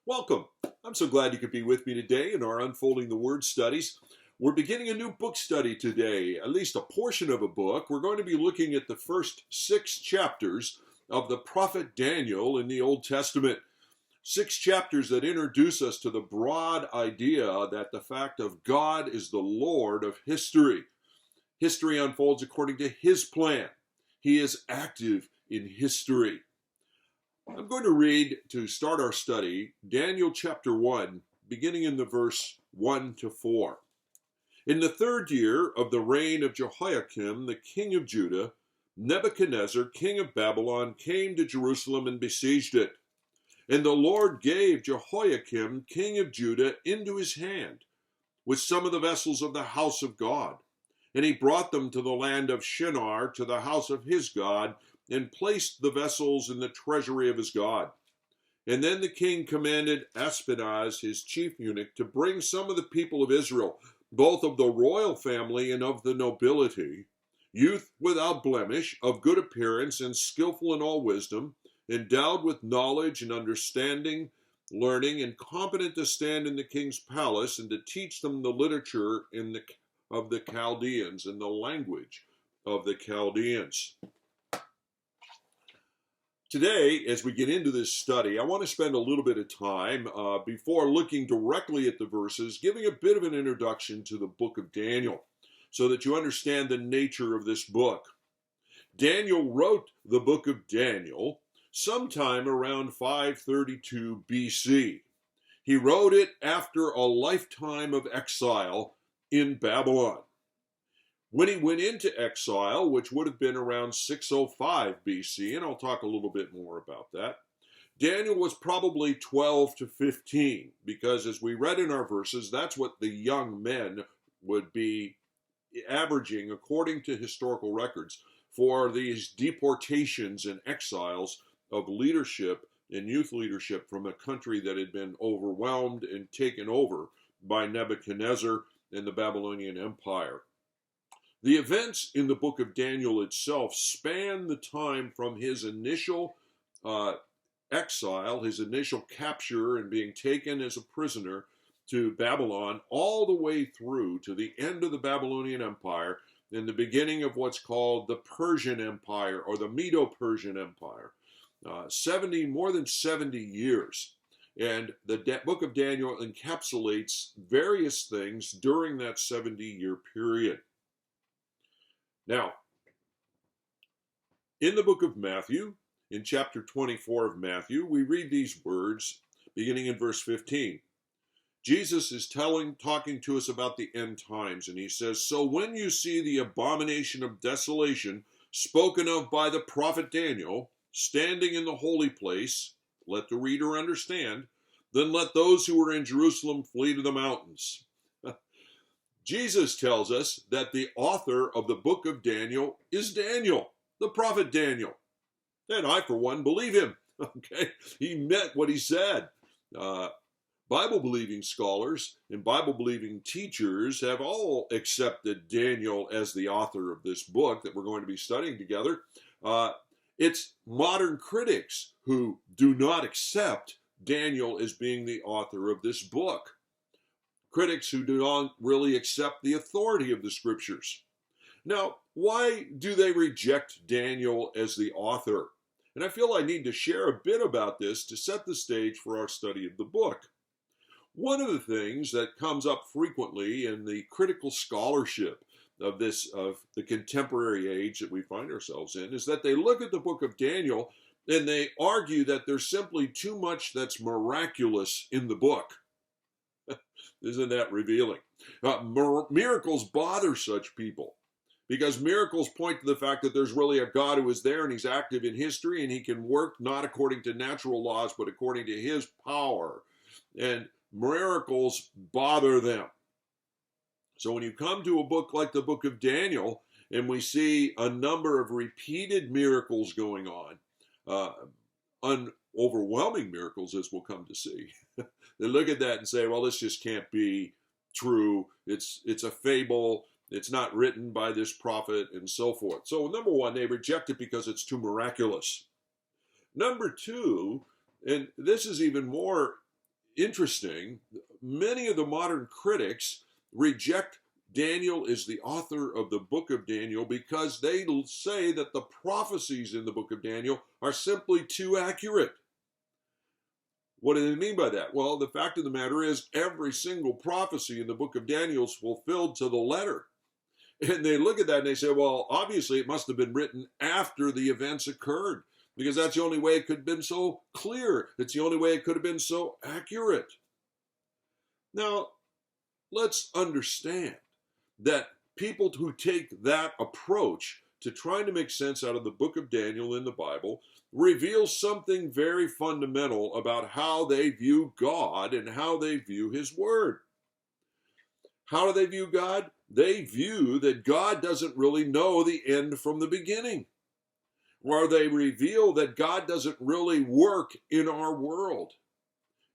Welcome. I'm so glad you could be with me today in our Unfolding the Word studies. We're beginning a new book study today, at least a portion of a book. We're going to be looking at the first 6 chapters of the prophet Daniel in the Old Testament. 6 chapters that introduce us to the broad idea that the fact of God is the Lord of history. History unfolds according to His plan. He is active in history. I'm going to read, to start our study, Daniel chapter 1, beginning in the verse 1 to 4. In the 3rd year of the reign of Jehoiakim, the king of Judah, Nebuchadnezzar, king of Babylon, came to Jerusalem and besieged it. And the Lord gave Jehoiakim, king of Judah, into his hand, with some of the vessels of the house of God. And he brought them to the land of Shinar, to the house of his God, and placed the vessels in the treasury of his God. And then the king commanded Aspenaz, his chief eunuch, to bring some of the people of Israel, both of the royal family and of the nobility, youth without blemish, of good appearance, and skillful in all wisdom, endowed with knowledge and understanding, learning, and competent to stand in the king's palace, and to teach them the literature of the Chaldeans and the language of the Chaldeans. Today, as we get into this study, I want to spend a little bit of time before looking directly at the verses, giving a bit of an introduction to the book of Daniel so that you understand the nature of this book. Daniel wrote the book of Daniel sometime around 532 BC. He wrote it after a lifetime of exile in Babylon. When he went into exile, which would have been around 605 BC, and I'll talk a little bit more about that, Daniel was probably 12 to 15, because as we read in our verses, that's what the young men would be averaging, according to historical records, for these deportations and exiles of leadership and youth leadership from a country that had been overwhelmed and taken over by Nebuchadnezzar and the Babylonian Empire. The events in the book of Daniel itself span the time from his initial exile, his initial capture and being taken as a prisoner to Babylon, all the way through to the end of the Babylonian Empire and the beginning of what's called the Persian Empire or the Medo-Persian Empire. More than 70 years. And the book of Daniel encapsulates various things during that 70-year period. Now, in the book of Matthew, in chapter 24 of Matthew, we read these words beginning in verse 15. Jesus is talking to us about the end times, and he says, "So when you see the abomination of desolation spoken of by the prophet Daniel standing in the holy place," let the reader understand, "then let those who are in Jerusalem flee to the mountains." Jesus tells us that the author of the book of Daniel is Daniel, the prophet Daniel. And I, for one, believe him. Okay, he meant what he said. Bible-believing scholars and Bible-believing teachers have all accepted Daniel as the author of this book that we're going to be studying together. It's modern critics who do not accept Daniel as being the author of this book. Critics who do not really accept the authority of the scriptures. Now, why do they reject Daniel as the author? And I feel I need to share a bit about this to set the stage for our study of the book. One of the things that comes up frequently in the critical scholarship of the contemporary age that we find ourselves in is that they look at the book of Daniel and they argue that there's simply too much that's miraculous in the book. Isn't that revealing? Miracles bother such people because miracles point to the fact that there's really a God who is there and he's active in history and he can work not according to natural laws but according to his power. And miracles bother them. So when you come to a book like the book of Daniel and we see a number of repeated miracles going on, overwhelming miracles as we'll come to see, they look at that and say, well, this just can't be true. It's a fable. It's not written by this prophet and so forth. So number one, they reject it because it's too miraculous. Number two, and this is even more interesting. Many of the modern critics reject Daniel as the author of the book of Daniel because they say that the prophecies in the book of Daniel are simply too accurate. What do they mean by that? Well, the fact of the matter is every single prophecy in the book of Daniel is fulfilled to the letter. And they look at that and they say, well, obviously it must have been written after the events occurred, because that's the only way it could have been so clear. It's the only way it could have been so accurate. Now, let's understand that people who take that approach to trying to make sense out of the book of Daniel in the Bible reveal something very fundamental about how they view God and how they view his word. How do they view God? They view that God doesn't really know the end from the beginning. Or they reveal that God doesn't really work in our world.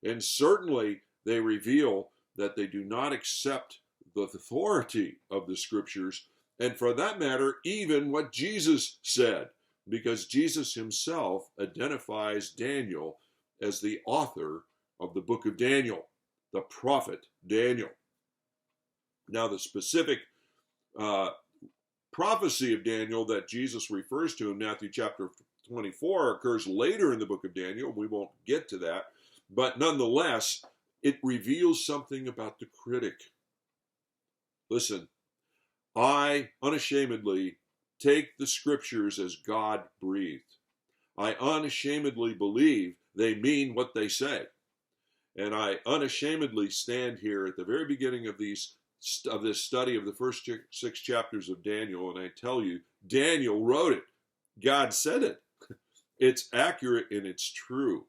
And certainly they reveal that they do not accept the authority of the scriptures, and for that matter, even what Jesus said, because Jesus himself identifies Daniel as the author of the book of Daniel, the prophet Daniel. Now, the specific prophecy of Daniel that Jesus refers to in Matthew chapter 24 occurs later in the book of Daniel. We won't get to that, but nonetheless, it reveals something about the critic. Listen, I unashamedly take the scriptures as God breathed. I unashamedly believe they mean what they say. And I unashamedly stand here at the very beginning of this study of the first 6 chapters of Daniel, and I tell you, Daniel wrote it. God said it. It's accurate and it's true.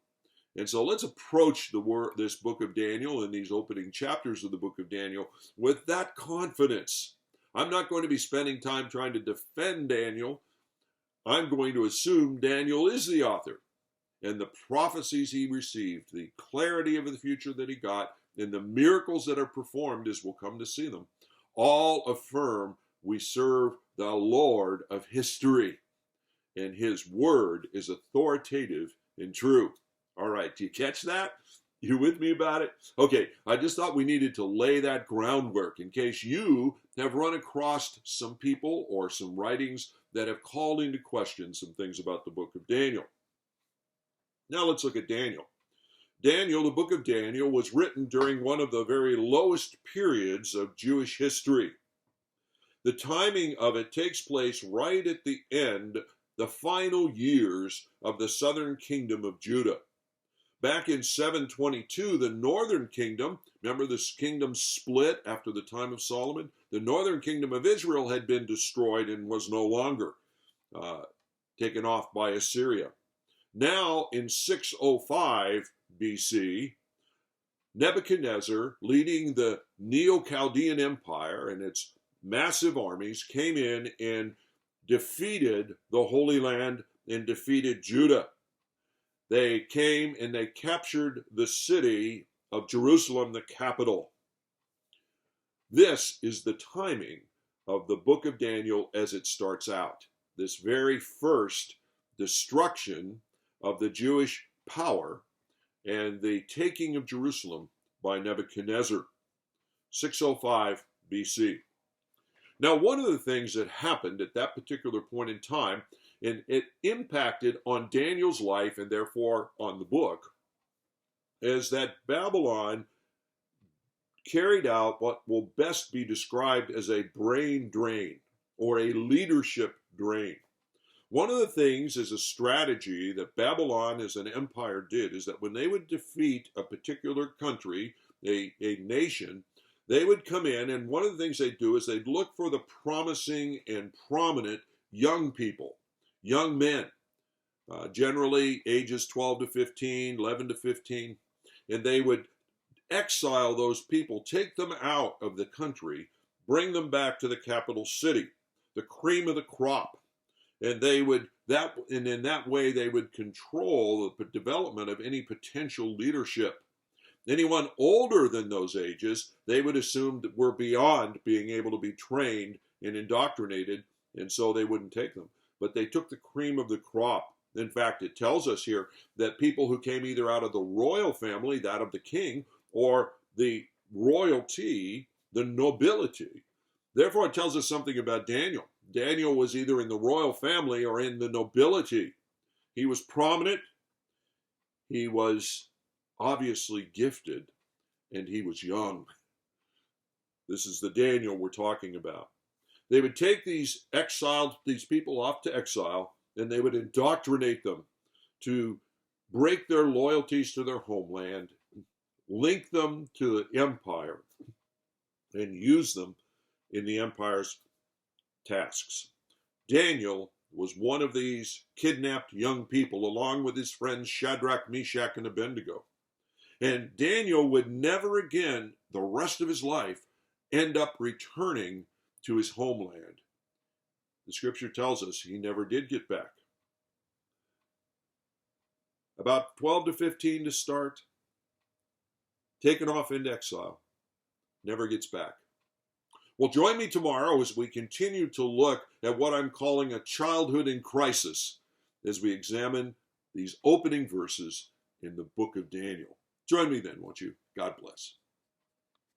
And so let's approach this book of Daniel and these opening chapters of the book of Daniel with that confidence. I'm not going to be spending time trying to defend Daniel. I'm going to assume Daniel is the author, and the prophecies he received, the clarity of the future that he got, and the miracles that are performed as we'll come to see them, all affirm we serve the Lord of history, and his word is authoritative and true. All right, do you catch that? You with me about it? Okay, I just thought we needed to lay that groundwork in case you have run across some people or some writings that have called into question some things about the book of Daniel. Now let's look at Daniel. Daniel, the book of Daniel, was written during one of the very lowest periods of Jewish history. The timing of it takes place right at the end, the final years of the southern kingdom of Judah. Back in 722, the northern kingdom, remember this kingdom split after the time of Solomon? The northern kingdom of Israel had been destroyed and was no longer taken off by Assyria. Now, in 605 BC, Nebuchadnezzar, leading the Neo-Chaldean Empire and its massive armies, came in and defeated the Holy Land and defeated Judah. They came and they captured the city of Jerusalem, the capital. This is the timing of the book of Daniel as it starts out. This very first destruction of the Jewish power and the taking of Jerusalem by Nebuchadnezzar, 605 BC. Now, one of the things that happened at that particular point in time, and it impacted on Daniel's life and therefore on the book, is that Babylon carried out what will best be described as a brain drain or a leadership drain. One of the things as a strategy that Babylon as an empire did is that when they would defeat a particular country, a nation, they would come in, and one of the things they'd do is they'd look for the promising and prominent young people, young men, generally ages 12 to 15, 11 to 15, and they would exile those people, take them out of the country, bring them back to the capital city, the cream of the crop. And in that way they would control the development of any potential leadership. Anyone older than those ages, they would assume that were beyond being able to be trained and indoctrinated, and so they wouldn't take them. But they took the cream of the crop, In fact, it tells us here that people who came either out of the royal family, that of the king, or the royalty, the nobility. Therefore, it tells us something about Daniel. Daniel was either in the royal family or in the nobility. He was prominent, he was obviously gifted, and he was young. This is the Daniel we're talking about. They would take these people off to exile, and they would indoctrinate them to break their loyalties to their homeland, link them to the empire, and use them in the empire's tasks. Daniel was one of these kidnapped young people, along with his friends Shadrach, Meshach, and Abednego. And Daniel would never again, the rest of his life, end up returning to his homeland. The scripture tells us he never did get back. About 12 to 15 to start, taken off into exile, never gets back. Well, join me tomorrow as we continue to look at what I'm calling a childhood in crisis as we examine these opening verses in the book of Daniel. Join me then, won't you? God bless.